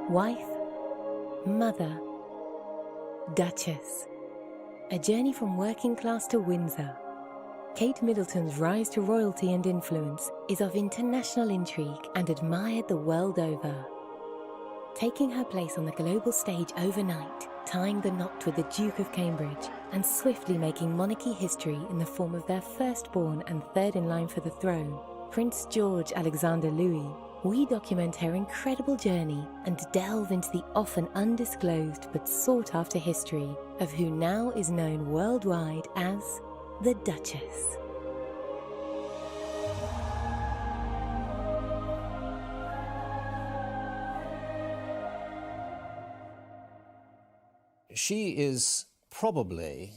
Wife, mother, Duchess. A journey from working class to Windsor. Kate Middleton's rise to royalty and influence is of international intrigue and admired the world over. Taking her place on the global stage overnight, tying the knot with the Duke of Cambridge, and swiftly making monarchy history in the form of their firstborn and third in line for the throne, Prince George Alexander Louis, we document her incredible journey and delve into the often undisclosed but sought-after history of who now is known worldwide as the Duchess. She is probably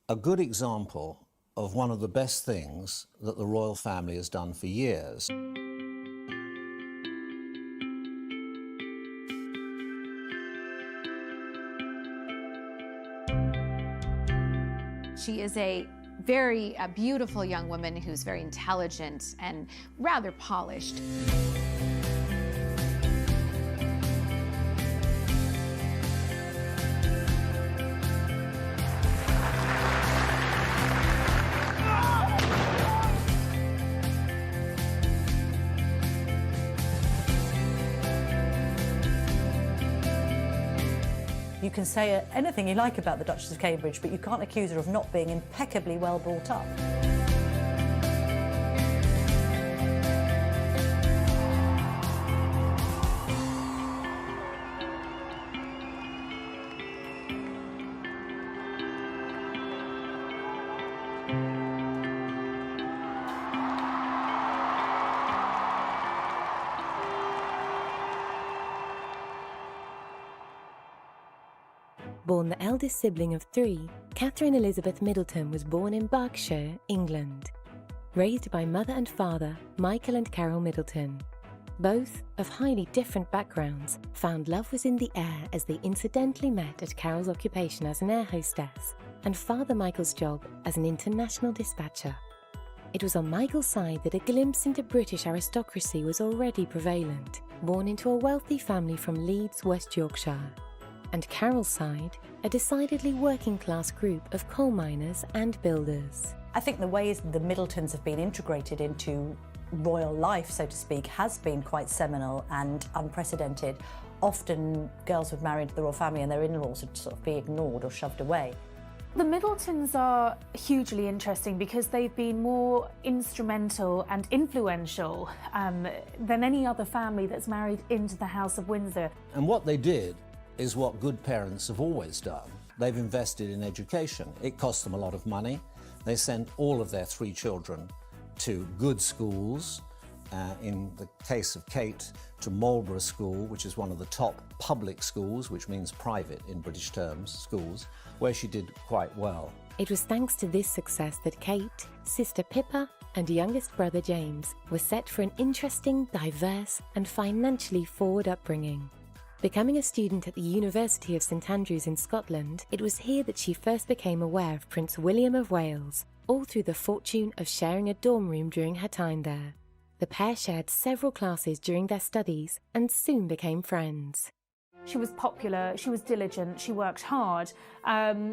a good example of one of the best things that the royal family has done for years. She is a very beautiful young woman who's very intelligent and rather polished. You can say anything you like about the Duchess of Cambridge, but you can't accuse her of not being impeccably well brought up. Born the eldest sibling of three, Catherine Elizabeth Middleton was born in Berkshire, England. Raised by mother and father, Michael and Carol Middleton. Both, of highly different backgrounds, found love was in the air as they incidentally met at Carol's occupation as an air hostess and Father Michael's job as an international dispatcher. It was on Michael's side that a glimpse into British aristocracy was already prevalent, born into a wealthy family from Leeds, West Yorkshire. And Carol's side, a decidedly working-class group of coal miners and builders. I think the ways the Middletons have been integrated into royal life, so to speak, has been quite seminal and unprecedented. Often girls would marry into the royal family and their in-laws would sort of be ignored or shoved away. The Middletons are hugely interesting because they've been more instrumental and influential than any other family that's married into the House of Windsor. And what they did is what good parents have always done. They've invested in education. It cost them a lot of money. They sent all of their three children to good schools. In the case of Kate, to Marlborough School, which is one of the top public schools, which means private in British terms, schools, where she did quite well. It was thanks to this success that Kate, sister Pippa, and youngest brother James were set for an interesting, diverse, and financially forward upbringing. Becoming a student at the University of St Andrews in Scotland, it was here that she first became aware of Prince William of Wales, all through the fortune of sharing a dorm room during her time there. The pair shared several classes during their studies and soon became friends. She was popular, she was diligent, she worked hard.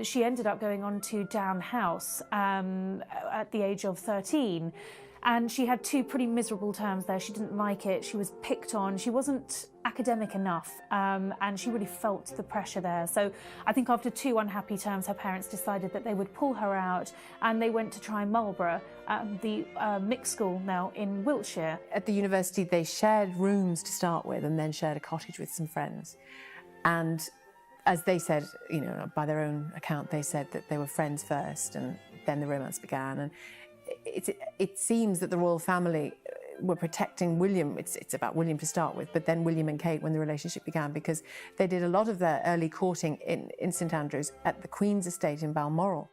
She ended up going on to Down House at the age of 13. And she had two pretty miserable terms there. She didn't like it, she was picked on, she wasn't academic enough, and she really felt the pressure there. So I think after two unhappy terms, her parents decided that they would pull her out, and they went to try Marlborough, the mixed school now in Wiltshire. At the university, they shared rooms to start with and then shared a cottage with some friends. And as they said, you know, by their own account, they said that they were friends first and then the romance began. And it seems that the royal family were protecting William. It's about William to start with, but then William and Kate when the relationship began, because they did a lot of their early courting in St Andrews at the Queen's estate in Balmoral.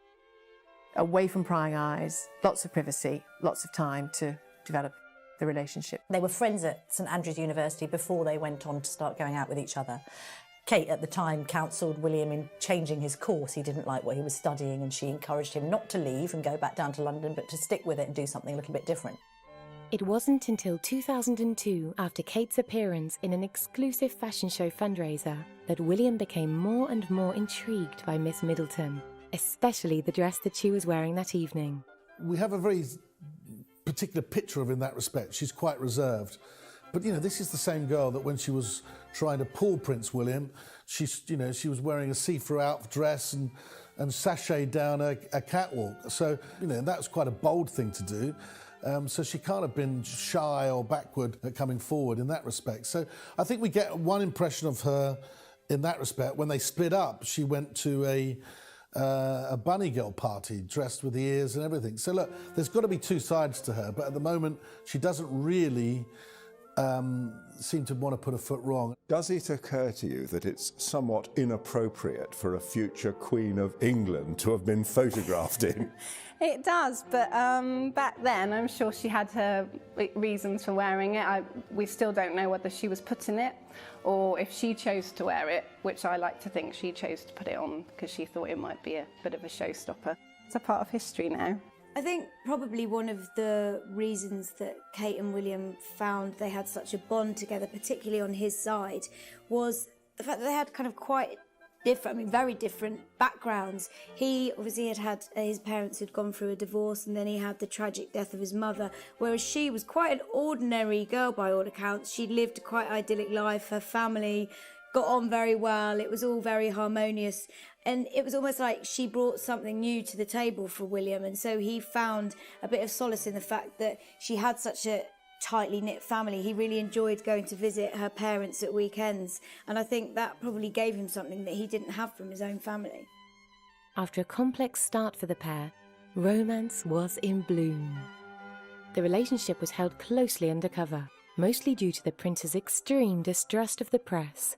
Away from prying eyes, lots of privacy, lots of time to develop the relationship. They were friends at St Andrews University before they went on to start going out with each other. Kate at the time counselled William in changing his course. He didn't like what he was studying and she encouraged him not to leave and go back down to London, but to stick with it and do something a little bit different. It wasn't until 2002, after Kate's appearance in an exclusive fashion show fundraiser, that William became more and more intrigued by Miss Middleton, especially the dress that she was wearing that evening. We have a very particular picture of her in that respect. She's quite reserved. But, you know, this is the same girl that when she was trying to pull Prince William, she was wearing a see-through out dress and sashayed down a catwalk. So, you know, that was quite a bold thing to do. So she can't have been shy or backward at coming forward in that respect. So I think we get one impression of her in that respect. When they split up, she went to a bunny girl party dressed with the ears and everything. So look, there's got to be two sides to her, but at the moment she doesn't really seem to want to put a foot wrong. Does it occur to you that it's somewhat inappropriate for a future Queen of England to have been photographed in? It does, but back then I'm sure she had her reasons for wearing it. We still don't know whether she was put in it or if she chose to wear it, which I like to think she chose to put it on because she thought it might be a bit of a showstopper. It's a part of history now. I think probably one of the reasons that Kate and William found they had such a bond together, particularly on his side, was the fact that they had kind of quite different, very different backgrounds. He obviously had his parents had gone through a divorce, and then he had the tragic death of his mother, whereas she was quite an ordinary girl by all accounts. She lived a quite idyllic life, her family got on very well, it was all very harmonious. And it was almost like she brought something new to the table for William, and so he found a bit of solace in the fact that she had such a tightly knit family. He really enjoyed going to visit her parents at weekends, and I think that probably gave him something that he didn't have from his own family. After a complex start for the pair, romance was in bloom. The relationship was held closely undercover, mostly due to the prince's extreme distrust of the press.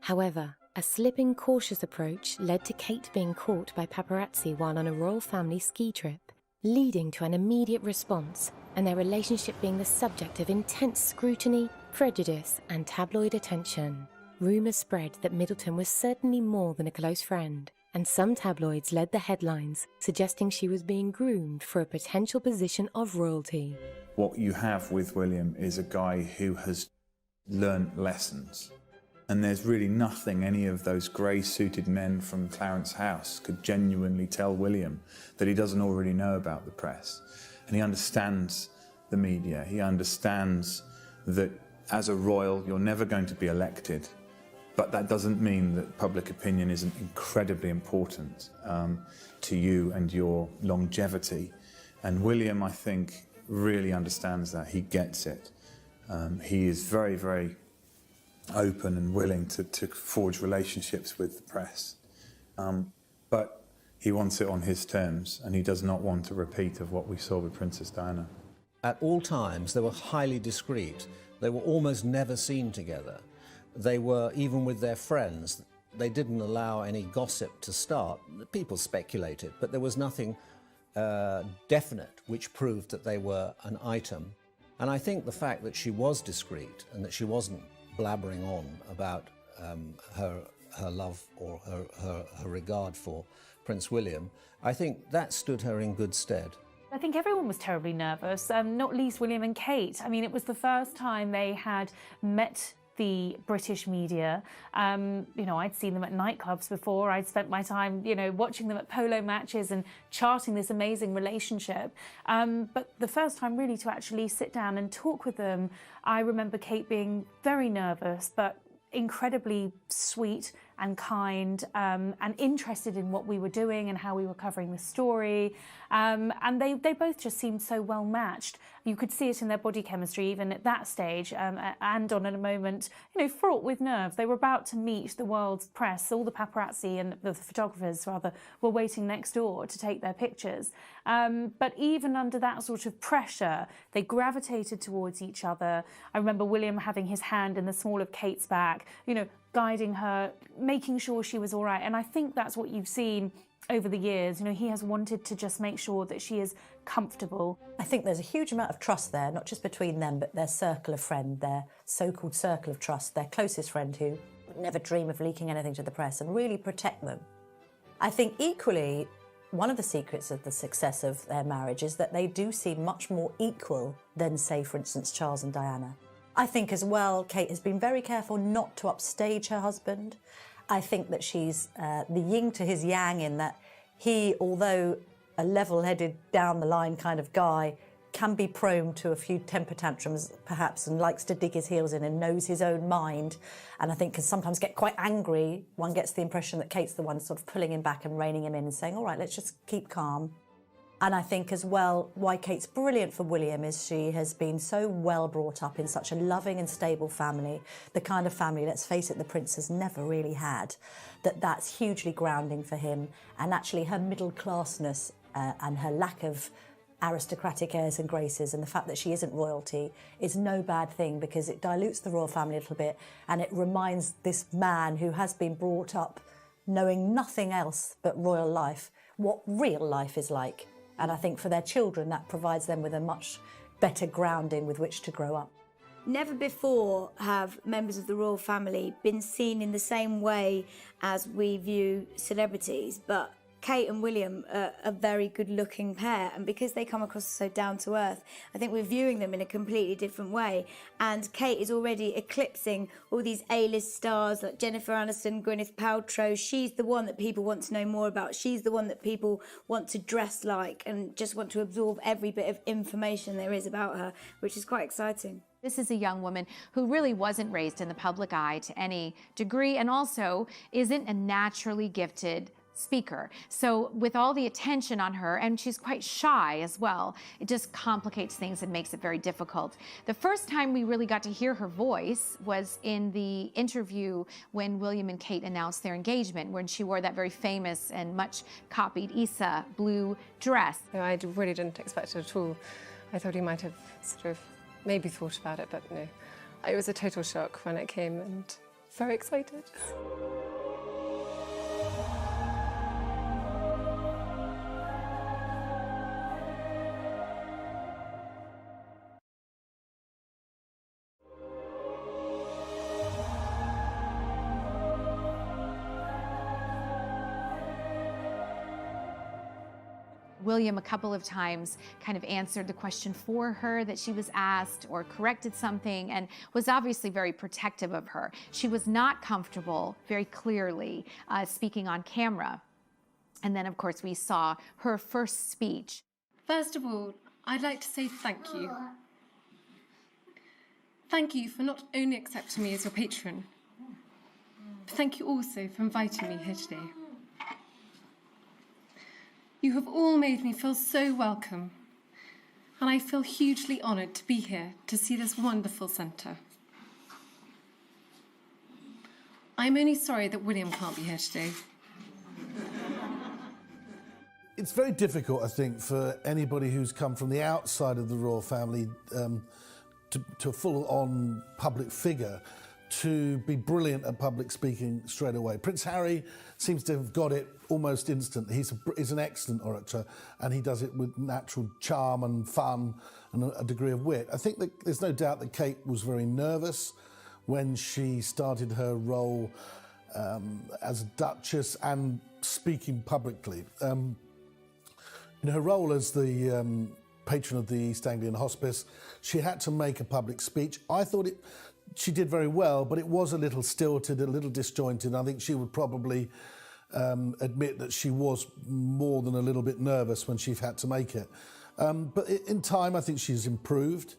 However, a slipping, cautious approach led to Kate being caught by paparazzi while on a royal family ski trip, leading to an immediate response and their relationship being the subject of intense scrutiny, prejudice and tabloid attention. Rumours spread that Middleton was certainly more than a close friend, and some tabloids led the headlines, suggesting she was being groomed for a potential position of royalty. What you have with William is a guy who has learnt lessons. And there's really nothing any of those grey-suited men from Clarence House could genuinely tell William that he doesn't already know about the press. And he understands the media. He understands that as a royal, you're never going to be elected. But that doesn't mean that public opinion isn't incredibly important to you and your longevity. And William, I think, really understands that. He gets it. He is very, very open and willing to forge relationships with the press. But he wants it on his terms, and he does not want a repeat of what we saw with Princess Diana. At all times, they were highly discreet. They were almost never seen together. They were, even with their friends, they didn't allow any gossip to start. People speculated, but there was nothing definite which proved that they were an item. And I think the fact that she was discreet and that she wasn't blabbering on about her love or her regard for Prince William, I think that stood her in good stead. I think everyone was terribly nervous, not least William and Kate. I mean, it was the first time they had met the British media. I'd seen them at nightclubs before. I'd spent my time, watching them at polo matches and charting this amazing relationship. But the first time really to actually sit down and talk with them, I remember Kate being very nervous, but incredibly sweet and kind, and interested in what we were doing and how we were covering the story. And they both just seemed so well matched. You could see it in their body chemistry even at that stage, and on a moment, fraught with nerves. They were about to meet the world's press. All the paparazzi and the photographers, rather, were waiting next door to take their pictures. But even under that sort of pressure, they gravitated towards each other. I remember William having his hand in the small of Kate's back, guiding her, making sure she was all right. And I think that's what you've seen over the years. He has wanted to just make sure that she is comfortable. I think there's a huge amount of trust there, not just between them, but their circle of friend, their so-called circle of trust, their closest friend who would never dream of leaking anything to the press and really protect them. I think equally, one of the secrets of the success of their marriage is that they do seem much more equal than, say, for instance, Charles and Diana. I think as well, Kate has been very careful not to upstage her husband. I think that she's the yin to his yang in that he, although a level-headed, down-the-line kind of guy, can be prone to a few temper tantrums, perhaps, and likes to dig his heels in and knows his own mind, and I think can sometimes get quite angry. One gets the impression that Kate's the one sort of pulling him back and reining him in and saying, all right, let's just keep calm. And I think as well, why Kate's brilliant for William is she has been so well brought up in such a loving and stable family, the kind of family, let's face it, the Prince has never really had, that's hugely grounding for him. And actually her middle-classness and her lack of aristocratic airs and graces and the fact that she isn't royalty is no bad thing, because it dilutes the royal family a little bit and it reminds this man who has been brought up knowing nothing else but royal life what real life is like. And I think for their children that provides them with a much better grounding with which to grow up. Never before have members of the royal family been seen in the same way as we view celebrities, but Kate and William are a very good-looking pair, and because they come across so down-to-earth, I think we're viewing them in a completely different way. And Kate is already eclipsing all these A-list stars like Jennifer Aniston, Gwyneth Paltrow. She's the one that people want to know more about. She's the one that people want to dress like and just want to absorb every bit of information there is about her, which is quite exciting. This is a young woman who really wasn't raised in the public eye to any degree, and also isn't a naturally gifted speaker. So with all the attention on her, and she's quite shy as well, it just complicates things and makes it very difficult. The first time we really got to hear her voice was in the interview when William and Kate announced their engagement, when she wore that very famous and much copied Issa blue dress. No, I really didn't expect it at all. I thought he might have sort of maybe thought about it, but no. It was a total shock when it came, and very excited. William a couple of times kind of answered the question for her that she was asked, or corrected something, and was obviously very protective of her. She was not comfortable, very clearly, speaking on camera. And then, of course, we saw her first speech. First of all, I'd like to say thank you. Thank you for not only accepting me as your patron, but thank you also for inviting me here today. You have all made me feel so welcome, and I feel hugely honoured to be here to see this wonderful centre. I'm only sorry that William can't be here today. It's very difficult, I think, for anybody who's come from the outside of the royal family to a full-on public figure to be brilliant at public speaking straight away. Prince Harry seems to have got it almost instant. He's an excellent orator, and he does it with natural charm and fun and a degree of wit. I think that there's no doubt that Kate was very nervous when she started her role as a Duchess and speaking publicly. In her role as the patron of the East Anglian Hospice, she had to make a public speech. I thought she did very well, but it was a little stilted, a little disjointed. I think she would probably admit that she was more than a little bit nervous when she had to make it. But in time, I think she's improved.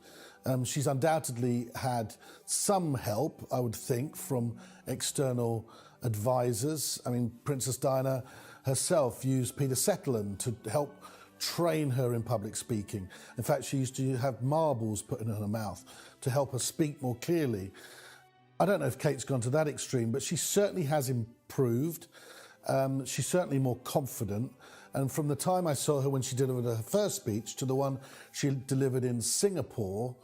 She's undoubtedly had some help, I would think, from external advisors. I mean, Princess Diana herself used Peter Setterland to help train her in public speaking. In fact, she used to have marbles put in her mouth to help her speak more clearly. I don't know if Kate's gone to that extreme, but she certainly has improved. She's certainly more confident. And from the time I saw her when she delivered her first speech to the one she delivered in Singapore,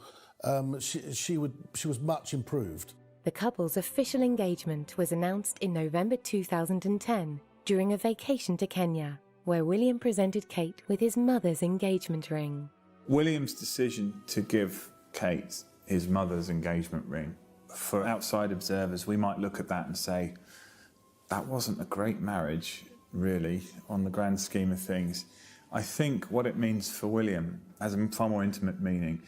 she was much improved. The couple's official engagement was announced in November 2010 during a vacation to Kenya, where William presented Kate with his mother's engagement ring. William's decision to give Kate his mother's engagement ring, for outside observers, we might look at that and say, that wasn't a great marriage. really, on the grand scheme of things. I think what it means for William has a far more intimate meaning.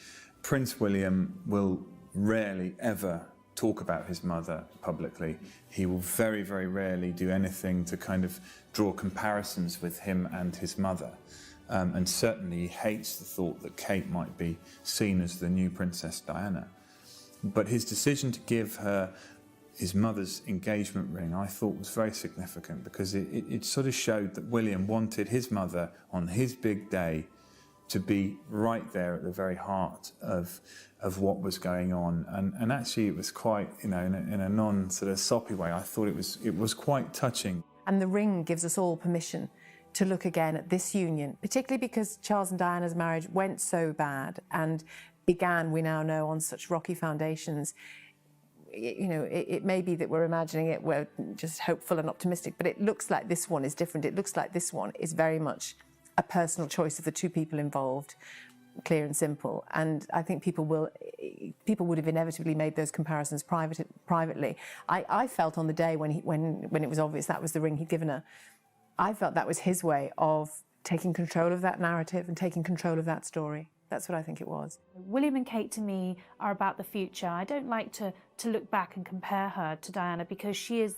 Prince William will rarely ever talk about his mother publicly. He will very, very rarely do anything to kind of draw comparisons with him and his mother. And certainly he hates the thought that Kate might be seen as the new Princess Diana. But his decision to give her his mother's engagement ring, I thought, was very significant, because it sort of showed that William wanted his mother on his big day to be right there at the very heart of what was going on. And actually it was quite, you know, in a non sort of soppy way, I thought it was quite touching. And the ring gives us all permission to look again at this union, particularly because Charles and Diana's marriage went so bad and began, we now know, on such rocky foundations. You know, it may be that we're imagining it, we're just hopeful and optimistic, but it looks like this one is different. It looks like this one is very much a personal choice of the two people involved, clear and simple. And I think people would have inevitably made those comparisons privately. I felt on the day when it was obvious that was the ring he'd given her, I felt that was his way of taking control of that narrative and taking control of that story. That's what I think it was. William and Kate, to me, are about the future. I don't like to look back and compare her to Diana, because she is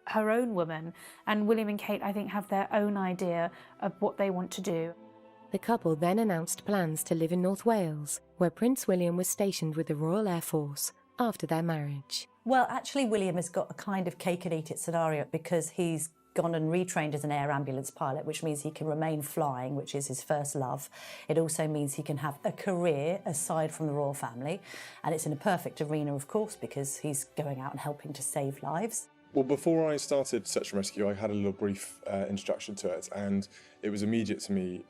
her own woman, and William and Kate, I think, have their own idea of what they want to do. The couple then announced plans to live in North Wales, where Prince William was stationed with the Royal Air Force after their marriage. Well, actually, William has got a kind of cake-and-eat-it scenario, because he's gone and retrained as an air ambulance pilot, which means he can remain flying, which is his first love. It also means he can have a career aside from the royal family, and it's in a perfect arena, of course, because he's going out and helping to save lives. Well, before I started Search and Rescue, I had a little brief introduction to it, and it was immediate to me.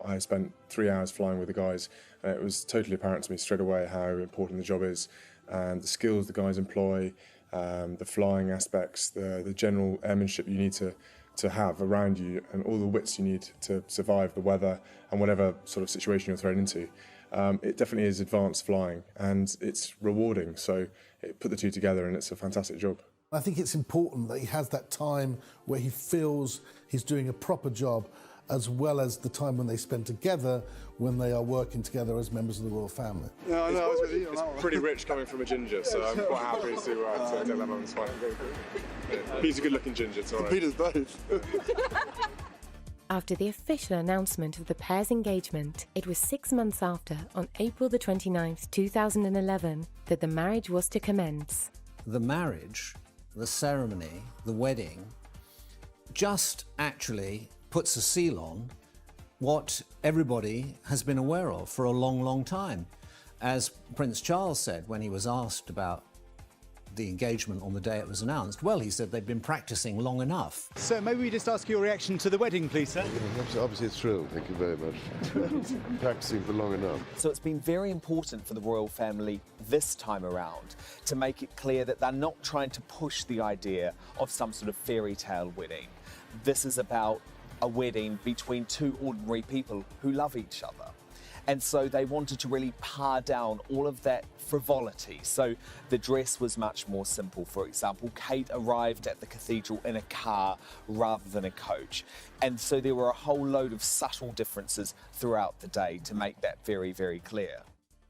I spent 3 hours flying with the guys, and it was totally apparent to me straight away how important the job is, and the skills the guys employ, the flying aspects, the general airmanship you need to have around you, and all the wits you need to survive the weather and whatever sort of situation you're thrown into. It definitely is advanced flying, and it's rewarding, so it put the two together, and it's a fantastic job. I think it's important that he has that time where he feels he's doing a proper job, as well as the time when they spend together, when they are working together as members of the royal family. No, I was with you. It's pretty rich coming from a ginger, so I'm quite happy to take that on. It's fine. He's a good-looking ginger, it's all right. Peter's both. After the official announcement of the pair's engagement, it was 6 months after, on April the 29th, 2011, that the marriage was to commence. The marriage, the ceremony, the wedding, just actually puts a seal on what everybody has been aware of for a long, long time. As Prince Charles said when he was asked about the engagement on the day it was announced, well, he said they'd been practicing long enough. So maybe we just ask your reaction to the wedding, please, sir? Obviously thrilled, thank you very much. Practicing for long enough. So it's been very important for the royal family this time around to make it clear that they're not trying to push the idea of some sort of fairy tale wedding. This is about a wedding between two ordinary people who love each other. And so they wanted to really par down all of that frivolity. So the dress was much more simple. For example, Kate arrived at the cathedral in a car rather than a coach. And so there were a whole load of subtle differences throughout the day to make that very, very clear.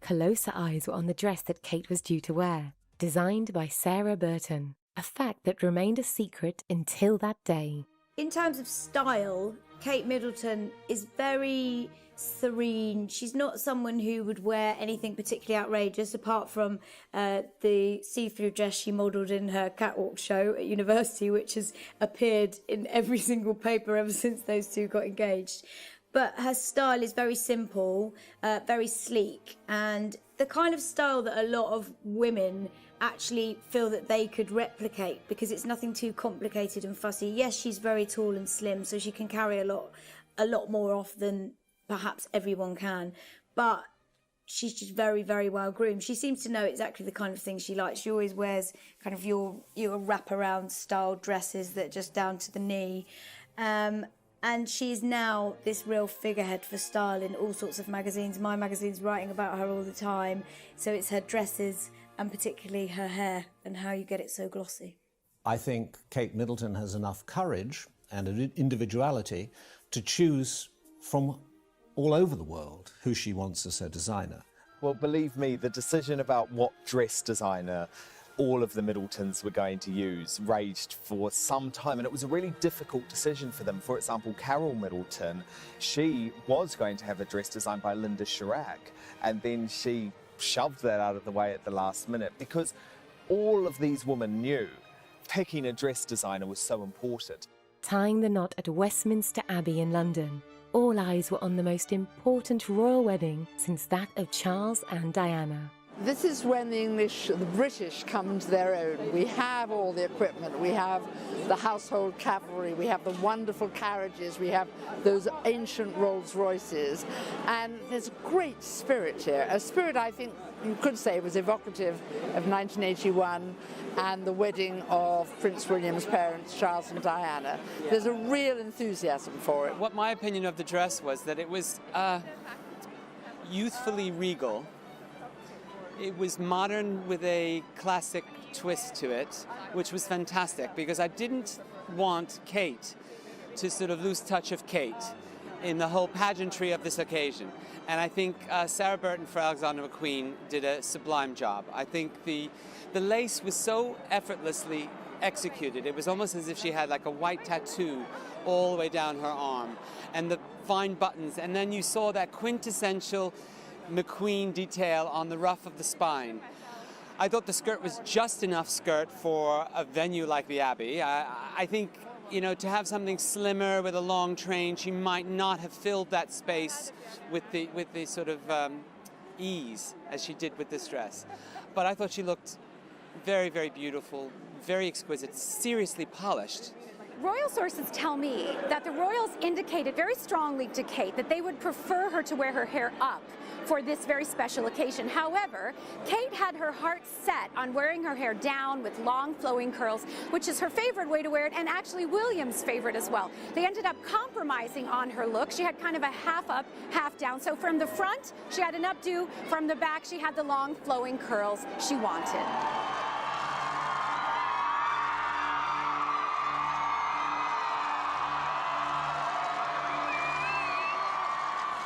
Closer eyes were on the dress that Kate was due to wear, designed by Sarah Burton, a fact that remained a secret until that day. In terms of style, Kate Middleton is very serene. She's not someone who would wear anything particularly outrageous, apart from the see-through dress she modelled in her catwalk show at university, which has appeared in every single paper ever since those two got engaged. But her style is very simple, very sleek, and the kind of style that a lot of women actually feel that they could replicate, because it's nothing too complicated and fussy. Yes, she's very tall and slim, so she can carry a lot more off than perhaps everyone can, but she's just very, very well groomed. She seems to know exactly the kind of thing she likes. She always wears kind of your wraparound style dresses that are just down to the knee. And she's now this real figurehead for style in all sorts of magazines. My magazine's writing about her all the time. So it's her dresses and particularly her hair and how you get it so glossy. I think Kate Middleton has enough courage and an individuality to choose from all over the world who she wants as her designer. Well, believe me, the decision about what dress designer all of the Middletons were going to use raged for some time, and it was a really difficult decision for them. For example, Carol Middleton, she was going to have a dress designed by Linda Chirac, and then she shoved that out of the way at the last minute because all of these women knew picking a dress designer was so important. Tying the knot at Westminster Abbey in London, all eyes were on the most important royal wedding since that of Charles and Diana. This is when the British come to their own. We have all the equipment, we have the household cavalry, we have the wonderful carriages, we have those ancient Rolls Royces, and there's a great spirit here, a spirit I think you could say was evocative of 1981 and the wedding of Prince William's parents, Charles and Diana. There's a real enthusiasm for it. What my opinion of the dress was that it was youthfully regal. It was modern with a classic twist to it, which was fantastic because I didn't want Kate to sort of lose touch of Kate in the whole pageantry of this occasion. And I think Sarah Burton for Alexander McQueen did a sublime job. I think the lace was so effortlessly executed. It was almost as if she had like a white tattoo all the way down her arm, and the fine buttons. And then you saw that quintessential McQueen detail on the ruff of the spine. I thought the skirt was just enough skirt for a venue like the Abbey. I think, you know, to have something slimmer with a long train, she might not have filled that space with the sort of ease as she did with this dress. But I thought she looked very, very beautiful, very exquisite, seriously polished. Royal sources tell me that the royals indicated very strongly to Kate that they would prefer her to wear her hair up for this very special occasion. However, Kate had her heart set on wearing her hair down with long flowing curls, which is her favorite way to wear it, and actually William's favorite as well. They ended up compromising on her look. She had kind of a half up, half down. So from the front, she had an updo. From the back, she had the long flowing curls she wanted.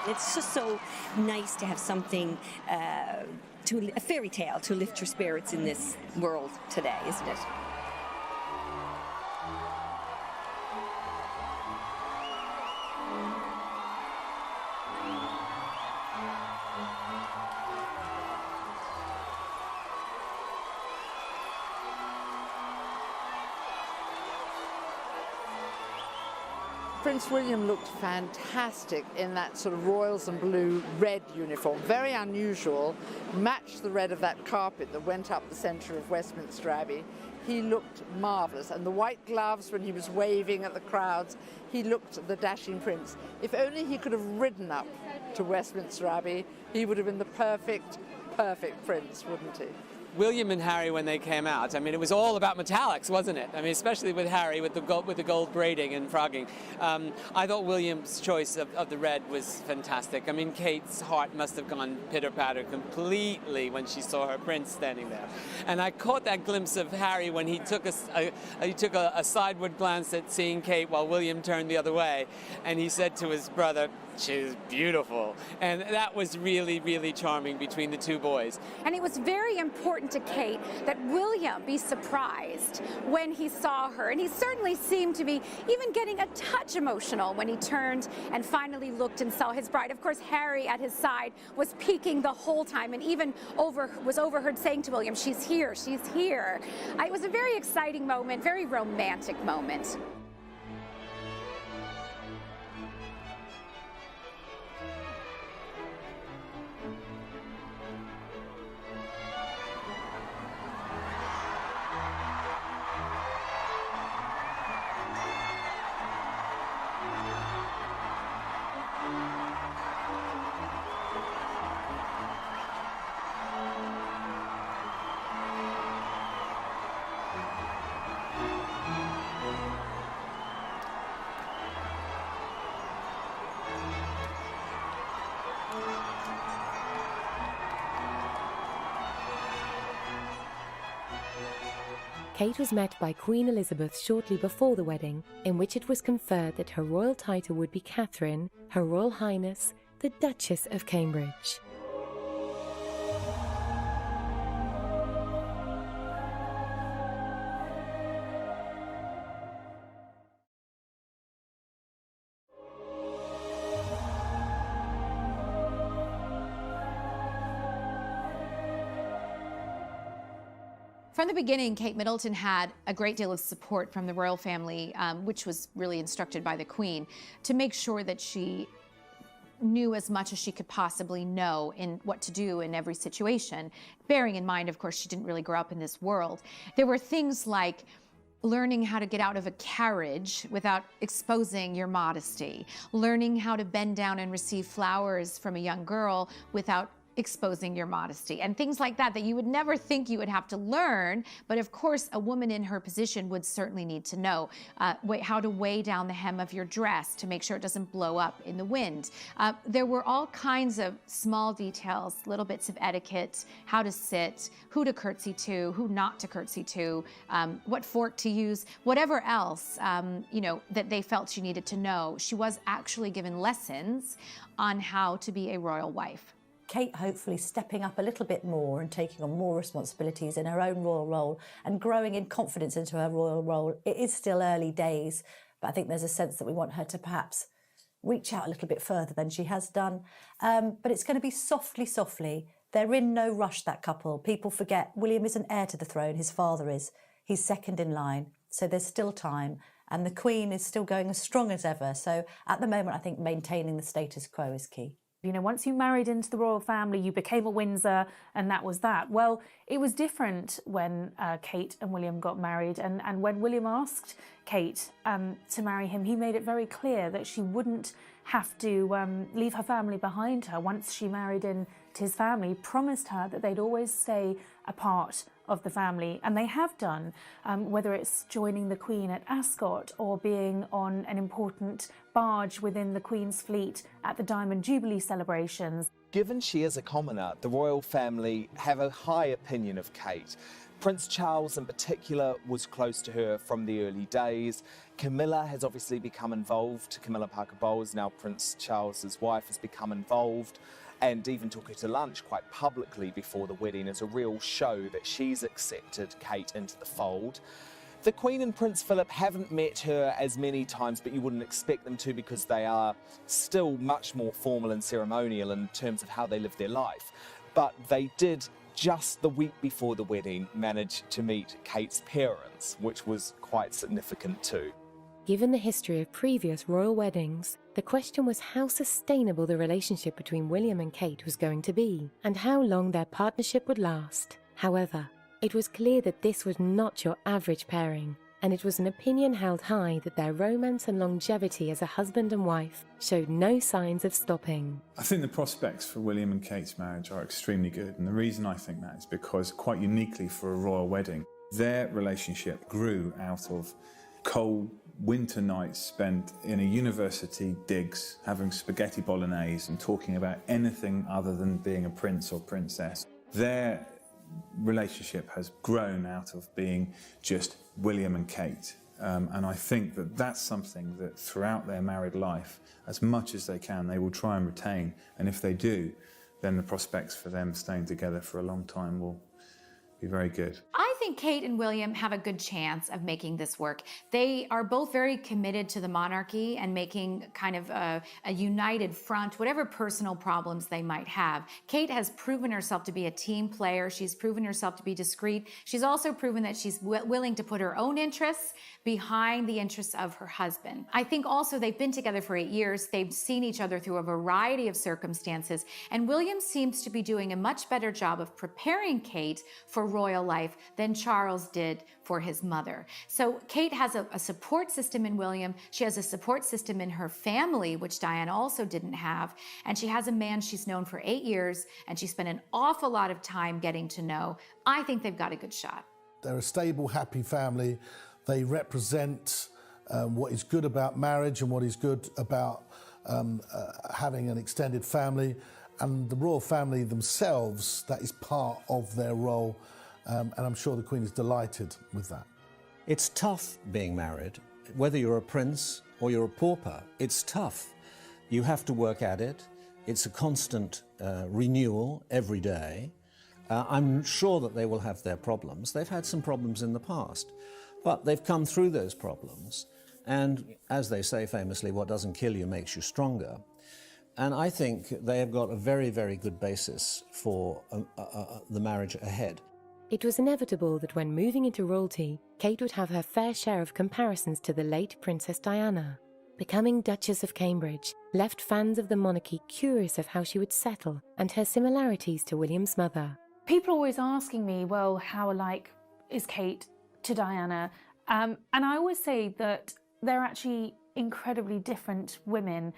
It's just so nice to have something, a fairy tale to lift your spirits in this world today, isn't it? Prince William looked fantastic in that sort of royals and blue red uniform, very unusual, matched the red of that carpet that went up the centre of Westminster Abbey. He looked marvellous, and the white gloves when he was waving at the crowds, he looked the dashing prince. If only he could have ridden up to Westminster Abbey, he would have been the perfect prince, wouldn't he? William and Harry, when they came out, I mean, it was all about metallics, wasn't it? I mean, especially with Harry, with the gold braiding and frogging. I thought William's choice of the red was fantastic. I mean, Kate's heart must have gone pitter-patter completely when she saw her prince standing there. And I caught that glimpse of Harry when he took a sideward glance at seeing Kate while William turned the other way, and he said to his brother, "She's beautiful." And that was really, really charming between the two boys. And it was very important to Kate that William be surprised when he saw her. And he certainly seemed to be even getting a touch emotional when he turned and finally looked and saw his bride. Of course, Harry at his side was peeking the whole time and even was overheard saying to William, "She's here, she's here." It was a very exciting moment, very romantic moment. Kate was met by Queen Elizabeth shortly before the wedding, in which it was conferred that her royal title would be Catherine, Her Royal Highness, the Duchess of Cambridge. From the beginning, Kate Middleton had a great deal of support from the royal family, which was really instructed by the Queen, to make sure that she knew as much as she could possibly know in what to do in every situation. Bearing in mind, of course, she didn't really grow up in this world. There were things like learning how to get out of a carriage without exposing your modesty, learning how to bend down and receive flowers from a young girl without exposing your modesty, and things like that you would never think you would have to learn, but of course a woman in her position would certainly need to know. How to weigh down the hem of your dress to make sure it doesn't blow up in the wind. There were all kinds of small details, little bits of etiquette, how to sit, who to curtsy to, who not to curtsy to, what fork to use, whatever else that they felt she needed to know. She was actually given lessons on how to be a royal wife. Kate hopefully stepping up a little bit more and taking on more responsibilities in her own royal role and growing in confidence into her royal role. It is still early days, but I think there's a sense that we want her to perhaps reach out a little bit further than she has done. But it's going to be softly, softly. They're in no rush, that couple. People forget William isn't heir to the throne, his father is. He's second in line, so there's still time. And the Queen is still going as strong as ever. So at the moment, I think maintaining the status quo is key. You know, once you married into the royal family, you became a Windsor, and that was that. Well, it was different when Kate and William got married, and when William asked Kate to marry him, he made it very clear that she wouldn't have to leave her family behind her once she married into his family. He promised her that they'd always stay a part of the family, and they have done, whether it's joining the Queen at Ascot or being on an important barge within the Queen's fleet at the Diamond Jubilee celebrations. Given she is a commoner, the royal family have a high opinion of Kate. Prince Charles in particular was close to her from the early days. Camilla has obviously become involved. Camilla Parker Bowles, now Prince Charles's wife, has become involved and even took her to lunch quite publicly before the wedding as a real show that she's accepted Kate into the fold. The Queen and Prince Philip haven't met her as many times, but you wouldn't expect them to because they are still much more formal and ceremonial in terms of how they live their life. But they did, just the week before the wedding, manage to meet Kate's parents, which was quite significant too. Given the history of previous royal weddings, the question was how sustainable the relationship between William and Kate was going to be, and how long their partnership would last. However, it was clear that this was not your average pairing, and it was an opinion held high that their romance and longevity as a husband and wife showed no signs of stopping. I think the prospects for William and Kate's marriage are extremely good, and the reason I think that is because, quite uniquely for a royal wedding, their relationship grew out of cold winter nights spent in a university digs having spaghetti bolognese and talking about anything other than being a prince or princess. Their relationship has grown out of being just William and Kate. And I think that that's something that throughout their married life, as much as they can, they will try and retain. And if they do, then the prospects for them staying together for a long time will be very good. I think Kate and William have a good chance of making this work. They are both very committed to the monarchy and making kind of a united front, whatever personal problems they might have. Kate has proven herself to be a team player. She's proven herself to be discreet. She's also proven that she's willing to put her own interests behind the interests of her husband. I think also they've been together for 8 years. They've seen each other through a variety of circumstances, and William seems to be doing a much better job of preparing Kate for royal life than Charles did for his mother. So Kate has a support system in William. She has a support system in her family, which Diana also didn't have. And she has a man she's known for 8 years, and she spent an awful lot of time getting to know. I think they've got a good shot. They're a stable, happy family. They represent what is good about marriage and what is good about having an extended family. And the royal family themselves, that is part of their role. and I'm sure the Queen is delighted with that. It's tough being married, whether you're a prince or you're a pauper. It's tough. You have to work at it. It's a constant renewal every day. I'm sure that they will have their problems. They've had some problems in the past, but they've come through those problems. And as they say famously, what doesn't kill you makes you stronger. And I think they have got a very, very good basis for the marriage ahead. It was inevitable that when moving into royalty, Kate would have her fair share of comparisons to the late Princess Diana. Becoming Duchess of Cambridge left fans of the monarchy curious of how she would settle and her similarities to William's mother. People are always asking me, well, how alike is Kate to Diana? And I always say that they're actually incredibly different women.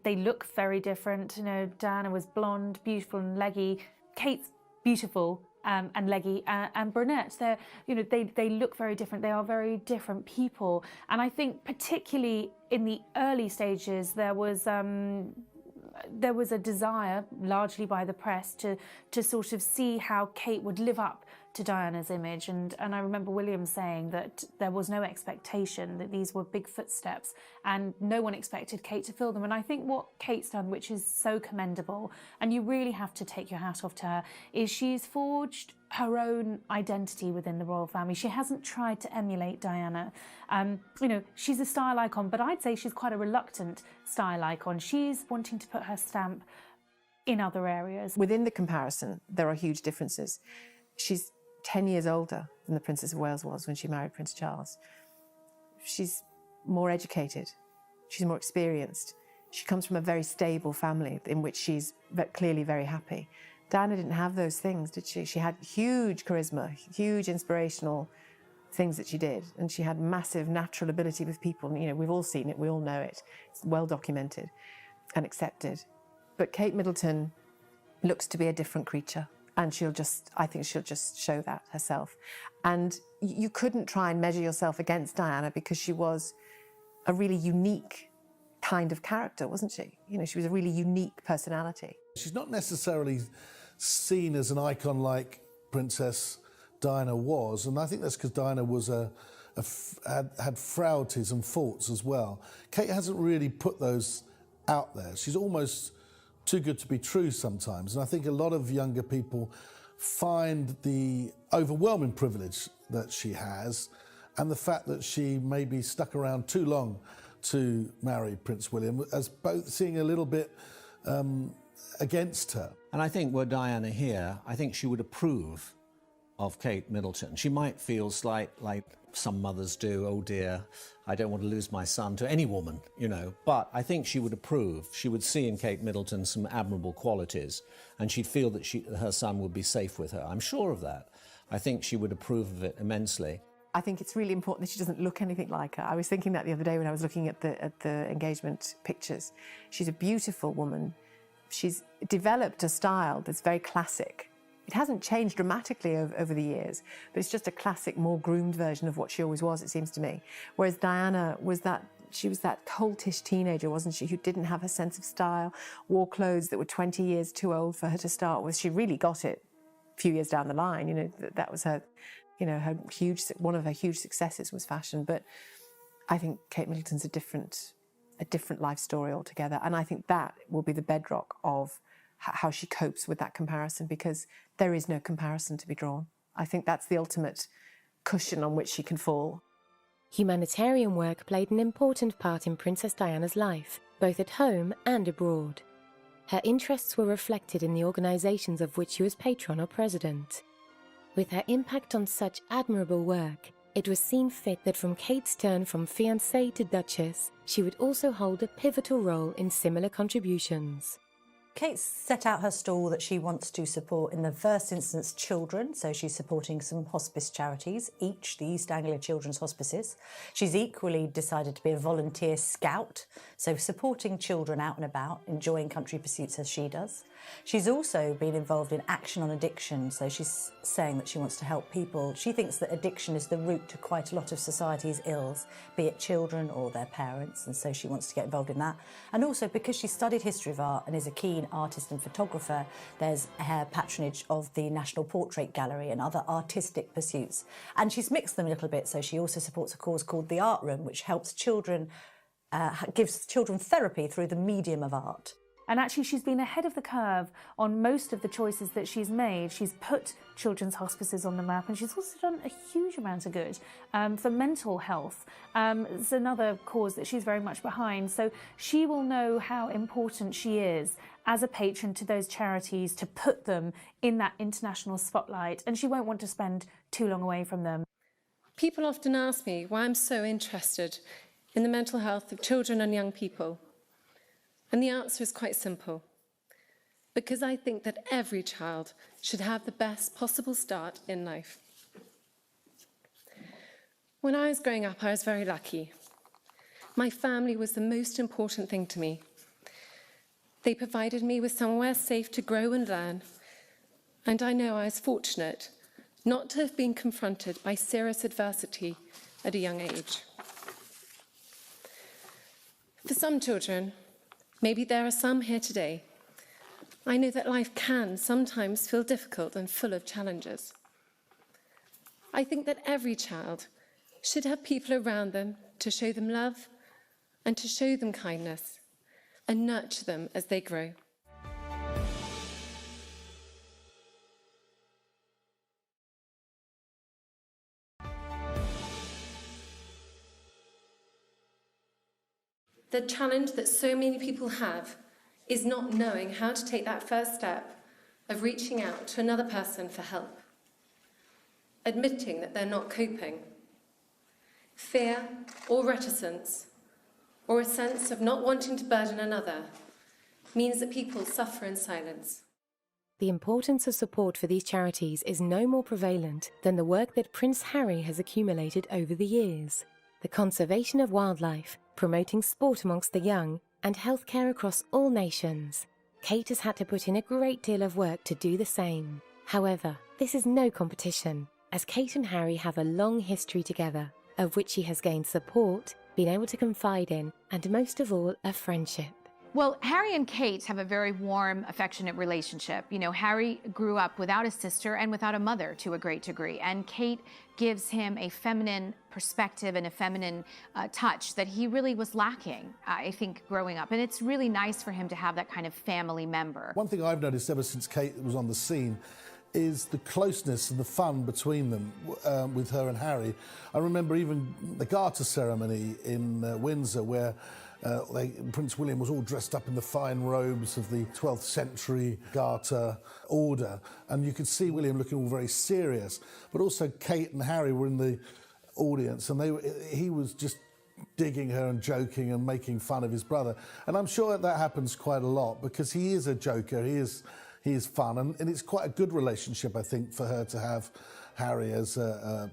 They look very different. You know, Diana was blonde, beautiful and leggy. Kate's beautiful and leggy and brunette. They're, you know, they look very different. They are very different people. And I think particularly in the early stages, there was a desire, largely by the press, to sort of see how Kate would live up to Diana's image. And I remember William saying that there was no expectation, that these were big footsteps, and no one expected Kate to fill them. And I think what Kate's done, which is so commendable, and you really have to take your hat off to her, is she's forged her own identity within the royal family. She hasn't tried to emulate Diana. You know, she's a style icon, but I'd say she's quite a reluctant style icon. She's wanting to put her stamp in other areas. Within the comparison, there are huge differences. She's 10 years older than the Princess of Wales was when she married Prince Charles. She's more educated. She's more experienced. She comes from a very stable family in which she's clearly very happy. Diana didn't have those things, did she? She had huge charisma, huge inspirational things that she did, and she had massive natural ability with people. You know, we've all seen it, we all know it. It's well documented and accepted. But Kate Middleton looks to be a different creature, and I think she'll just show that herself. And you couldn't try and measure yourself against Diana because she was a really unique kind of character, wasn't she? You know, she was a really unique personality. She's not necessarily seen as an icon like Princess Diana was, and I think that's because Diana was had frailties and faults as well. Kate hasn't really put those out there. She's almost too good to be true sometimes, and I think a lot of younger people find the overwhelming privilege that she has and the fact that she maybe stuck around too long to marry Prince William as both seeing a little bit against her. And I think were Diana here, I think she would approve of Kate Middleton. She might feel like some mothers do, oh dear, I don't want to lose my son to any woman, you know. But I think she would approve. She would see in Kate Middleton some admirable qualities, and she'd feel that her son would be safe with her. I'm sure of that. I think she would approve of it immensely. I think it's really important that she doesn't look anything like her. I was thinking that the other day when I was looking at the engagement pictures. She's a beautiful woman. She's developed a style that's very classic. It hasn't changed dramatically over the years, but it's just a classic, more groomed version of what she always was, it seems to me. Whereas Diana was she was that coltish teenager, wasn't she, who didn't have a sense of style, wore clothes that were 20 years too old for her to start with. She really got it a few years down the line. You know, that was her, you know, one of her huge successes was fashion. But I think Kate Middleton's a different life story altogether. And I think that will be the bedrock of how she copes with that comparison, because there is no comparison to be drawn. I think that's the ultimate cushion on which she can fall. Humanitarian work played an important part in Princess Diana's life, both at home and abroad. Her interests were reflected in the organisations of which she was patron or president. With her impact on such admirable work, it was seen fit that from Kate's turn from fiancée to Duchess, she would also hold a pivotal role in similar contributions. Kate set out her stall that she wants to support, in the first instance, children. So she's supporting some hospice charities, each the East Anglia Children's Hospices. She's equally decided to be a volunteer scout, so supporting children out and about, enjoying country pursuits as she does. She's also been involved in action on addiction, so she's saying that she wants to help people. She thinks that addiction is the root to quite a lot of society's ills, be it children or their parents, and so she wants to get involved in that. And also, because she studied history of art and is a keen artist and photographer, there's her patronage of the National Portrait Gallery and other artistic pursuits. And she's mixed them a little bit, so she also supports a cause called the Art Room, which helps children, gives children therapy through the medium of art. And actually, she's been ahead of the curve on most of the choices that she's made. She's put children's hospices on the map, and she's also done a huge amount of good for mental health. It's another cause that she's very much behind. So she will know how important she is as a patron to those charities, to put them in that international spotlight, and she won't want to spend too long away from them. People often ask me why I'm so interested in the mental health of children and young people. And the answer is quite simple. Because I think that every child should have the best possible start in life. When I was growing up, I was very lucky. My family was the most important thing to me. They provided me with somewhere safe to grow and learn. And I know I was fortunate not to have been confronted by serious adversity at a young age. For some children, maybe there are some here today, I know that life can sometimes feel difficult and full of challenges. I think that every child should have people around them to show them love and to show them kindness and nurture them as they grow. The challenge that so many people have is not knowing how to take that first step of reaching out to another person for help, admitting that they're not coping. Fear or reticence, or a sense of not wanting to burden another, means that people suffer in silence. The importance of support for these charities is no more prevalent than the work that Prince Harry has accumulated over the years. The conservation of wildlife, promoting sport amongst the young, and healthcare across all nations. Kate has had to put in a great deal of work to do the same. However, this is no competition, as Kate and Harry have a long history together, of which he has gained support, been able to confide in, and most of all, a friendship. Well, Harry and Kate have a very warm, affectionate relationship. You know, Harry grew up without a sister and without a mother to a great degree, and Kate gives him a feminine perspective and a feminine touch that he really was lacking, I think, growing up. And it's really nice for him to have that kind of family member. One thing I've noticed ever since Kate was on the scene is the closeness and the fun between them with her and Harry. I remember even the Garter ceremony in Windsor, where Prince William was all dressed up in the fine robes of the 12th century Garter order, and you could see William looking all very serious, but also Kate and Harry were in the audience, and he was just digging her and joking and making fun of his brother. And I'm sure that happens quite a lot, because he is a joker, he is fun, and it's quite a good relationship, I think, for her to have Harry as a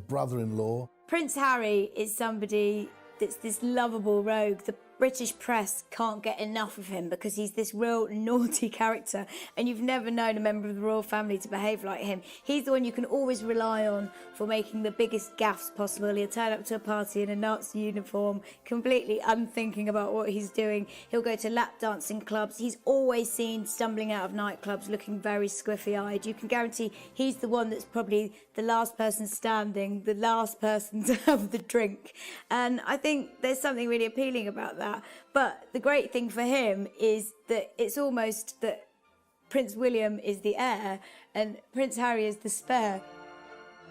brother-in-law. Prince Harry is somebody that's this lovable rogue. The British press can't get enough of him because he's this real naughty character, and you've never known a member of the royal family to behave like him. He's the one you can always rely on for making the biggest gaffes possible. He'll turn up to a party in a Nazi uniform, completely unthinking about what he's doing. He'll go to lap dancing clubs. He's always seen stumbling out of nightclubs looking very squiffy-eyed. You can guarantee he's the one that's probably the last person standing, the last person to have the drink. And I think there's something really appealing about that. But the great thing for him is that it's almost that Prince William is the heir and Prince Harry is the spare.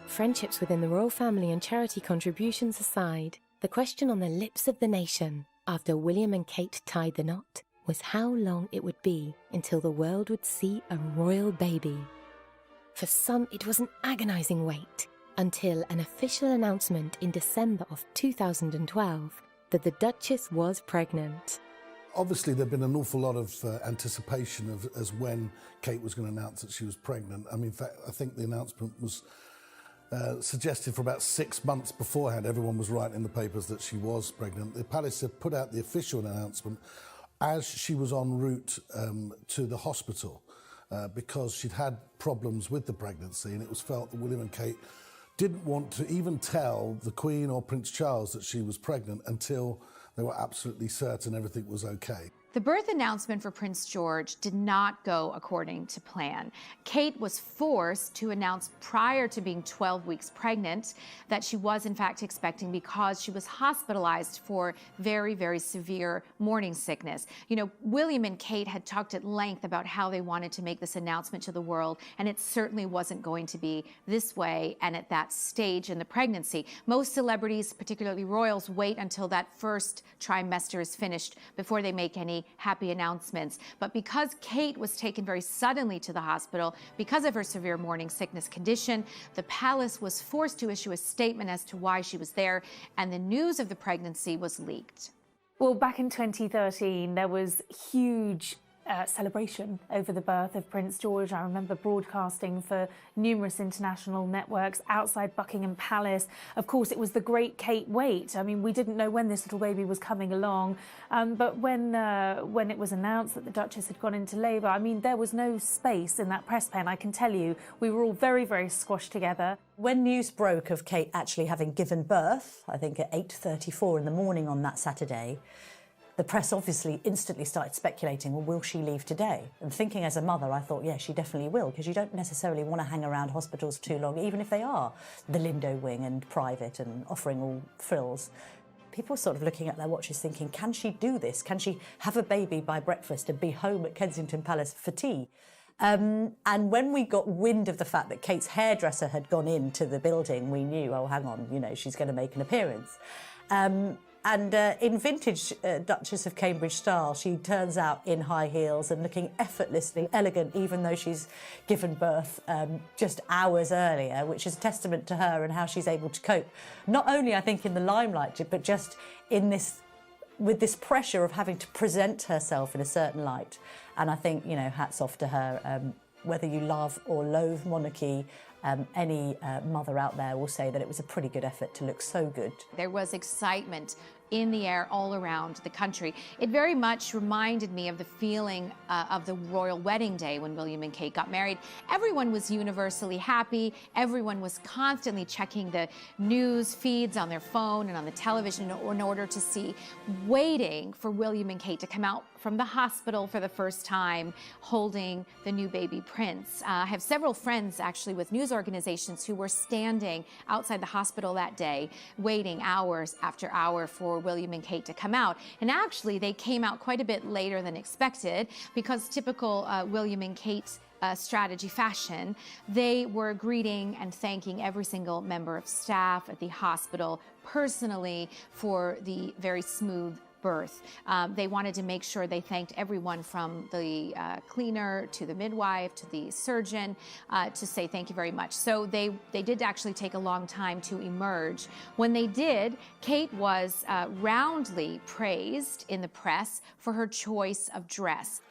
Friendships within the royal family and charity contributions aside, the question on the lips of the nation, after William and Kate tied the knot, was how long it would be until the world would see a royal baby. For some, it was an agonising wait, until an official announcement in December of 2012 that the Duchess was pregnant. Obviously, there'd been an awful lot of anticipation as when Kate was going to announce that she was pregnant. I mean, in fact, I think the announcement was suggested for about 6 months beforehand. Everyone was writing in the papers that she was pregnant. The palace had put out the official announcement as she was en route to the hospital, because she'd had problems with the pregnancy, and it was felt that William and Kate didn't want to even tell the Queen or Prince Charles that she was pregnant until they were absolutely certain everything was okay. The birth announcement for Prince George did not go according to plan. Kate was forced to announce prior to being 12 weeks pregnant that she was in fact expecting because she was hospitalized for very, very severe morning sickness. You know, William and Kate had talked at length about how they wanted to make this announcement to the world, and it certainly wasn't going to be this way and at that stage in the pregnancy. Most celebrities, particularly royals, wait until that first trimester is finished before they make any happy announcements. But because Kate was taken very suddenly to the hospital because of her severe morning sickness condition, the palace was forced to issue a statement as to why she was there, and the news of the pregnancy was leaked. Well, back in 2013, there was huge celebration over the birth of Prince George. I remember broadcasting for numerous international networks outside Buckingham Palace. Of course, it was the great Kate wait. I mean, we didn't know when this little baby was coming along, but when it was announced that the Duchess had gone into labour, I mean, there was no space in that press pen, I can tell you. We were all very, very squashed together. When news broke of Kate actually having given birth, I think at 8:34 in the morning on that Saturday, the press obviously instantly started speculating, well, will she leave today? And thinking as a mother, I thought, yeah, she definitely will, because you don't necessarily want to hang around hospitals too long, even if they are the Lindo wing and private and offering all frills. People were sort of looking at their watches thinking, can she do this? Can she have a baby by breakfast and be home at Kensington Palace for tea? And when we got wind of the fact that Kate's hairdresser had gone into the building, we knew, oh, hang on, you know, she's going to make an appearance. And in vintage Duchess of Cambridge style, she turns out in high heels and looking effortlessly elegant, even though she's given birth just hours earlier, which is a testament to her and how she's able to cope. Not only, I think, in the limelight, but just in this, with this pressure of having to present herself in a certain light. And I think, you know, hats off to her. Whether you love or loathe monarchy, any mother out there will say that it was a pretty good effort to look so good. There was excitement in the air all around the country. It very much reminded me of the feeling of the royal wedding day when William and Kate got married. Everyone was universally happy. Everyone was constantly checking the news feeds on their phone and on the television in order to see, waiting for William and Kate to come out from the hospital for the first time, holding the new baby prince. I have several friends actually with news organizations who were standing outside the hospital that day, waiting hours after hour for William and Kate to come out. And actually, they came out quite a bit later than expected because typical William and Kate strategy fashion, they were greeting and thanking every single member of staff at the hospital personally for the very smooth birth. They wanted to make sure they thanked everyone from the cleaner to the midwife to the surgeon to say thank you very much. So they did actually take a long time to emerge. When they did, Kate was roundly praised in the press for her choice of dress.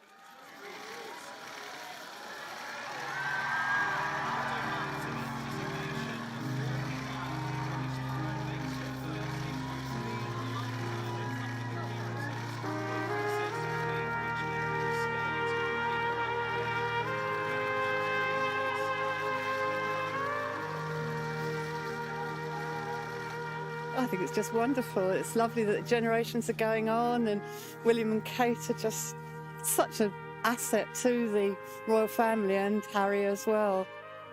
I think it's just wonderful. It's lovely that generations are going on, and William and Kate are just such an asset to the royal family, and Harry as well.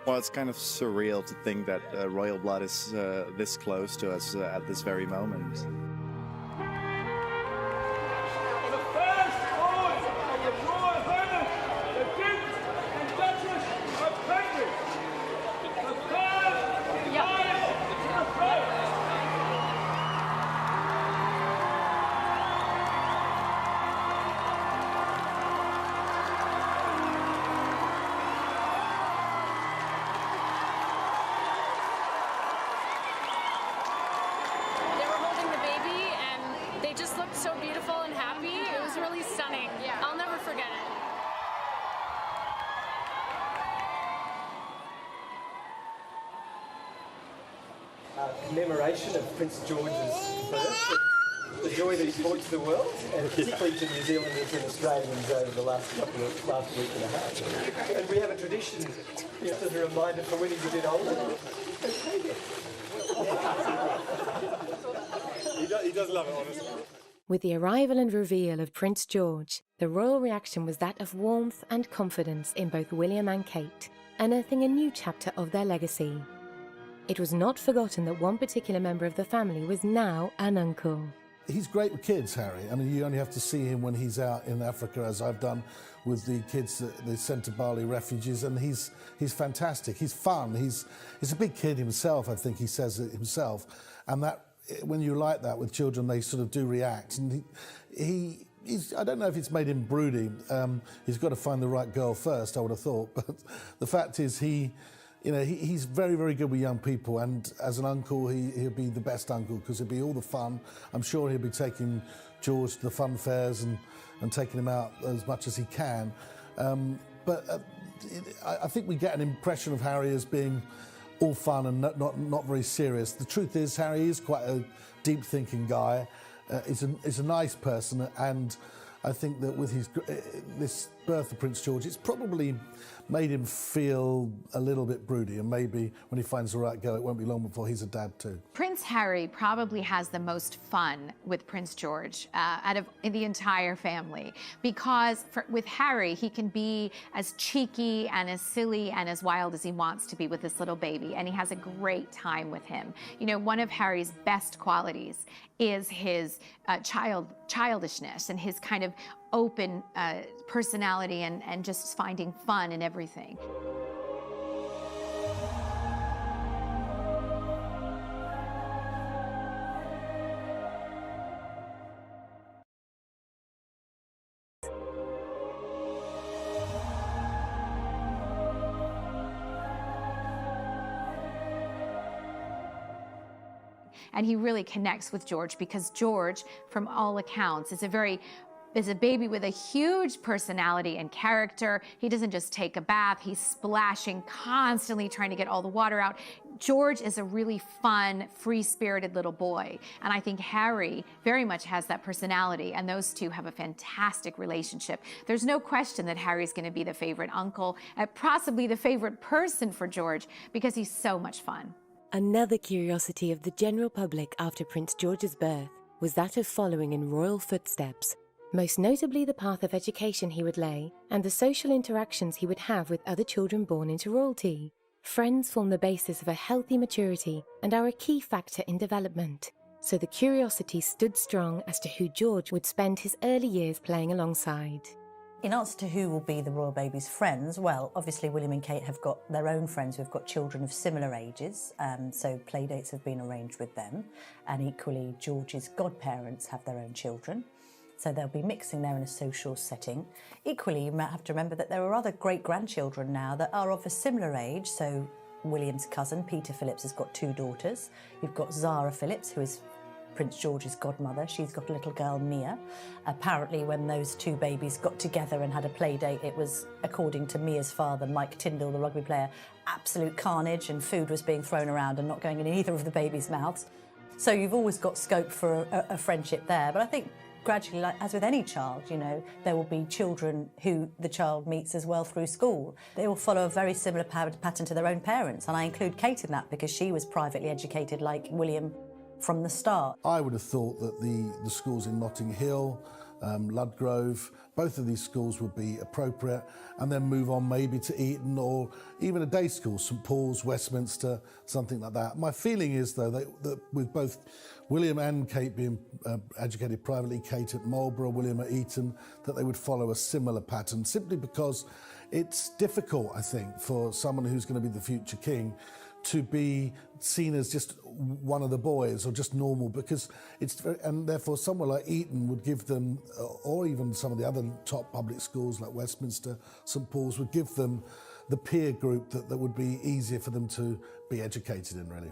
Well, it's kind of surreal to think that royal blood is this close to us at this very moment. So beautiful and happy. It was really stunning. Yeah. I'll never forget it. Commemoration of Prince George's birth. the joy that he's brought to the world, and particularly to New Zealanders and Australians over the last week and a half. And we have a tradition, just as a reminder for when he's a bit older. He does love it, honestly. With the arrival and reveal of Prince George, the royal reaction was that of warmth and confidence in both William and Kate, unearthing a new chapter of their legacy. It was not forgotten that one particular member of the family was now an uncle. He's great with kids, Harry. I mean, you only have to see him when he's out in Africa, as I've done with the kids that they sent to Bali refugees, and he's fantastic. He's fun. He's a big kid himself, I think he says it himself, and that when you like that with children, they sort of do react. And I don't know if it's made him broody. He's got to find the right girl first, I would have thought. But the fact is, he's very, very good with young people. And as an uncle, he'll be the best uncle because he'll be all the fun. I'm sure he'll be taking George to the fun fairs and taking him out as much as he can. I think we get an impression of Harry as being all fun and not very serious. The truth is, Harry is quite a deep-thinking guy. He's a nice person, and I think that with this birth of Prince George, it's probably made him feel a little bit broody, and maybe when he finds the right girl, it won't be long before he's a dad too. Prince Harry probably has the most fun with Prince George out of the entire family, because with Harry, he can be as cheeky and as silly and as wild as he wants to be with this little baby, and he has a great time with him. You know, one of Harry's best qualities is his childishness and his kind of open personality and just finding fun in everything. And he really connects with George because George, from all accounts, is a baby with a huge personality and character. He doesn't just take a bath, he's splashing, constantly trying to get all the water out. George is a really fun, free-spirited little boy. And I think Harry very much has that personality, and those two have a fantastic relationship. There's no question that Harry's going to be the favorite uncle, possibly the favorite person for George, because he's so much fun. Another curiosity of the general public after Prince George's birth was that of following in royal footsteps, most notably the path of education he would lay and the social interactions he would have with other children born into royalty. Friends form the basis of a healthy maturity and are a key factor in development, so the curiosity stood strong as to who George would spend his early years playing alongside. In answer to who will be the royal baby's friends, well, obviously William and Kate have got their own friends who've got children of similar ages, so play dates have been arranged with them, and equally George's godparents have their own children, so they'll be mixing there in a social setting. Equally, you might have to remember that there are other great-grandchildren now that are of a similar age, so William's cousin, Peter Phillips, has got 2 daughters. You've got Zara Phillips, who is Prince George's godmother. She's got a little girl, Mia. Apparently, when those 2 babies got together and had a play date, it was, according to Mia's father, Mike Tyndall, the rugby player, absolute carnage, and food was being thrown around and not going in either of the babies' mouths. So you've always got scope for a friendship there. But I think gradually, like as with any child, you know, there will be children who the child meets as well through school. They will follow a very similar pattern to their own parents, and I include Kate in that because she was privately educated like William from the start. I would have thought that the schools in Notting Hill, Ludgrove, both of these schools would be appropriate, and then move on maybe to Eton or even a day school, St Paul's, Westminster, something like that. My feeling is, though, that with both William and Kate being educated privately, Kate at Marlborough, William at Eton, that they would follow a similar pattern, simply because it's difficult, I think, for someone who's going to be the future king to be seen as just one of the boys or just normal, because and therefore somewhere like Eton would give them, or even some of the other top public schools like Westminster, St Paul's, would give them the peer group that would be easier for them to be educated in, really.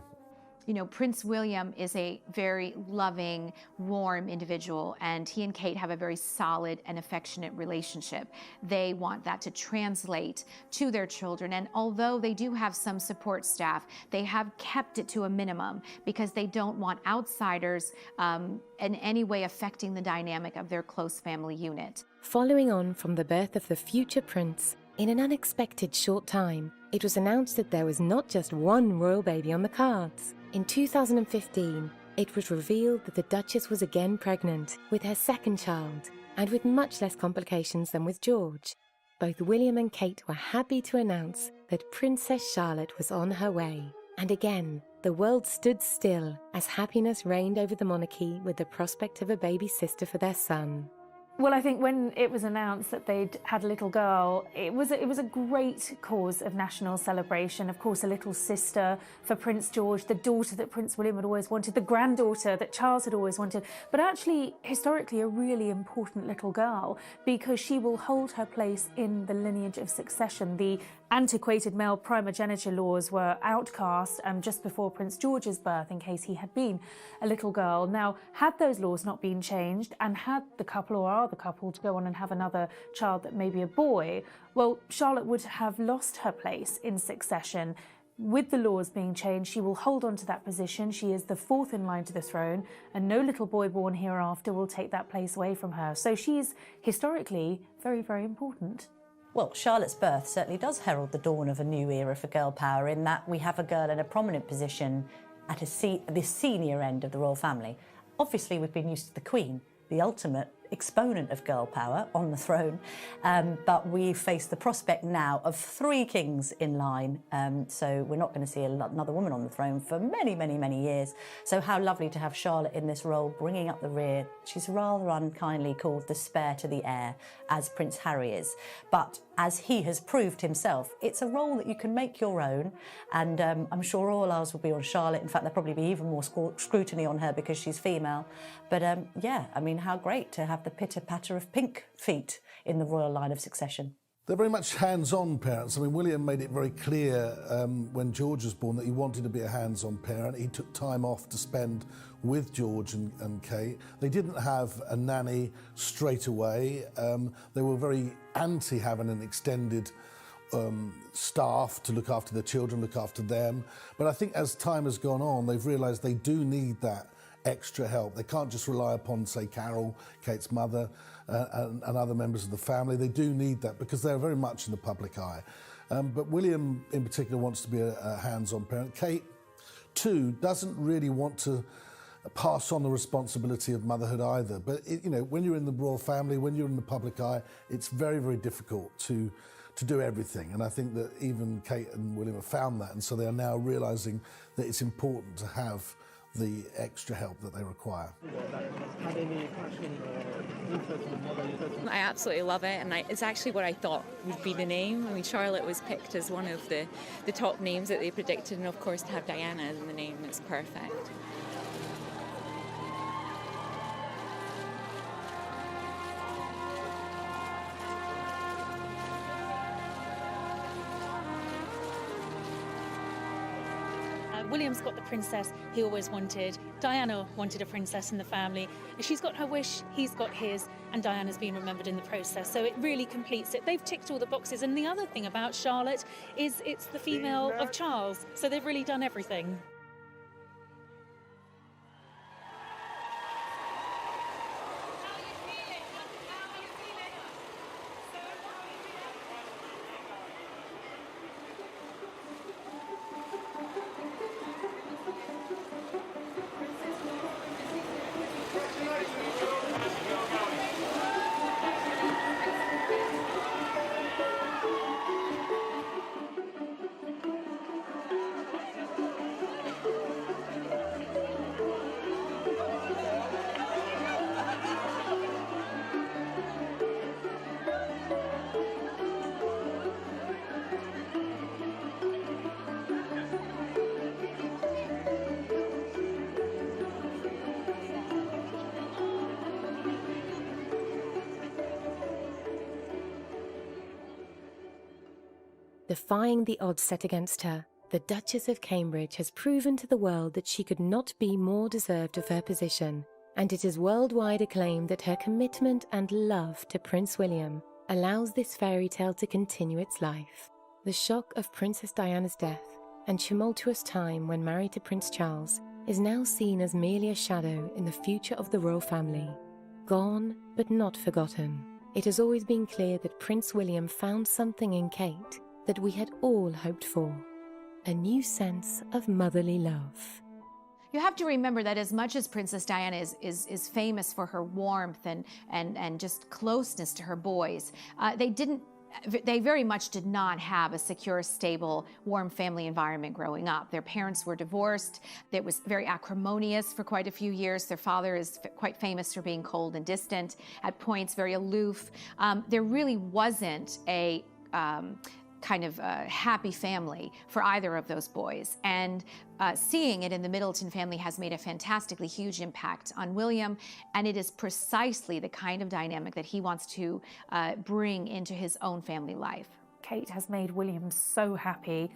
You know, Prince William is a very loving, warm individual, and he and Kate have a very solid and affectionate relationship. They want that to translate to their children, and although they do have some support staff, they have kept it to a minimum because they don't want outsiders in any way affecting the dynamic of their close family unit. Following on from the birth of the future prince, in an unexpected short time, it was announced that there was not just one royal baby on the cards. In 2015, it was revealed that the Duchess was again pregnant with her second child, and with much less complications than with George. Both William and Kate were happy to announce that Princess Charlotte was on her way. And again, the world stood still as happiness reigned over the monarchy with the prospect of a baby sister for their son. Well, I think when it was announced that they'd had a little girl, it was a great cause of national celebration. Of course, a little sister for Prince George, the daughter that Prince William had always wanted, the granddaughter that Charles had always wanted, but actually, historically, a really important little girl because she will hold her place in the lineage of succession. The antiquated male primogeniture laws were outcast just before Prince George's birth in case he had been a little girl. Now, had those laws not been changed and had the couple or are the couple to go on and have another child that may be a boy, well, Charlotte would have lost her place in succession. With the laws being changed, she will hold on to that position. She is the fourth in line to the throne, and no little boy born hereafter will take that place away from her. So she is historically very, very important. Well, Charlotte's birth certainly does herald the dawn of a new era for girl power in that we have a girl in a prominent position at the senior end of the royal family. Obviously, we've been used to the Queen, the ultimate exponent of girl power on the throne, but we face the prospect now of 3 kings in line, so we're not going to see another woman on the throne for many, many, many years. So how lovely to have Charlotte in this role, bringing up the rear. She's rather unkindly called the spare to the heir, as Prince Harry is, but as he has proved himself, it's a role that you can make your own, and I'm sure all eyes will be on Charlotte. In fact, there'll probably be even more scrutiny on her because she's female. But yeah, I mean, how great to have the pitter-patter of pink feet in the royal line of succession. They're very much hands-on parents. I mean, William made it very clear when George was born that he wanted to be a hands-on parent. He took time off to spend with George and Kate. They didn't have a nanny straight away. They were very anti having an extended staff to look after their children, look after them. But I think as time has gone on, they've realised they do need that extra help. They can't just rely upon, say, Carol, Kate's mother, and other members of the family. They do need that because they're very much in the public eye. But William, in particular, wants to be a hands-on parent. Kate, too, doesn't really want to pass on the responsibility of motherhood either. But, you know, when you're in the royal family, when you're in the public eye, it's very, very difficult to do everything. And I think that even Kate and William have found that, and so they are now realising that it's important to have the extra help that they require. I absolutely love it, and it's actually what I thought would be the name. I mean, Charlotte was picked as one of the top names that they predicted, and of course to have Diana in the name is perfect. William's got the princess he always wanted. Diana wanted a princess in the family. She's got her wish, he's got his, and Diana's been remembered in the process. So it really completes it. They've ticked all the boxes. And the other thing about Charlotte is it's the female of Charles. So they've really done everything. Defying the odds set against her, the Duchess of Cambridge has proven to the world that she could not be more deserved of her position, and it is worldwide acclaimed that her commitment and love to Prince William allows this fairy tale to continue its life. The shock of Princess Diana's death and tumultuous time when married to Prince Charles is now seen as merely a shadow in the future of the royal family. Gone, but not forgotten. It has always been clear that Prince William found something in Kate that we had all hoped for. A new sense of motherly love. You have to remember that as much as Princess Diana is famous for her warmth and just closeness to her boys, they very much did not have a secure, stable, warm family environment growing up. Their parents were divorced. It was very acrimonious for quite a few years. Their father is quite famous for being cold and distant, at points very aloof. There really wasn't a kind of happy family for either of those boys. And seeing it in the Middleton family has made a fantastically huge impact on William, and it is precisely the kind of dynamic that he wants to bring into his own family life. Kate has made William so happy.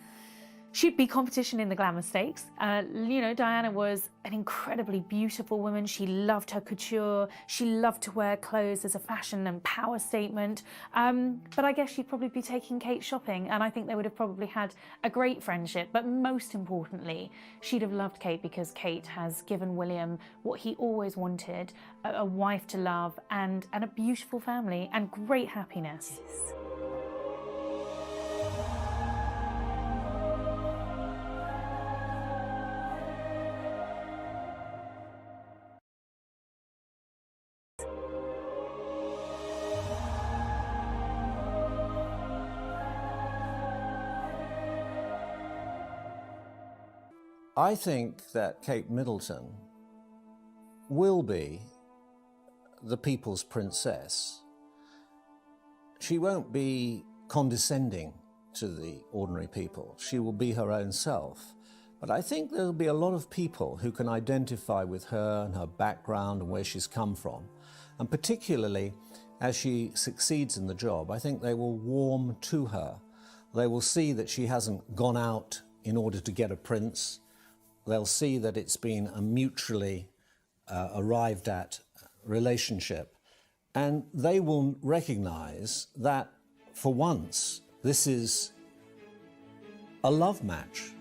She'd be competition in the glamour stakes. You know, Diana was an incredibly beautiful woman. She loved her couture. She loved to wear clothes as a fashion and power statement. But I guess she'd probably be taking Kate shopping, and I think they would have probably had a great friendship. But most importantly, she'd have loved Kate because Kate has given William what he always wanted, a wife to love and a beautiful family and great happiness. Yes. I think that Kate Middleton will be the people's princess. She won't be condescending to the ordinary people. She will be her own self. But I think there'll be a lot of people who can identify with her and her background and where she's come from. And particularly as she succeeds in the job, I think they will warm to her. They will see that she hasn't gone out in order to get a prince. They'll see that it's been a mutually arrived at relationship. And they will recognize that, for once, this is a love match.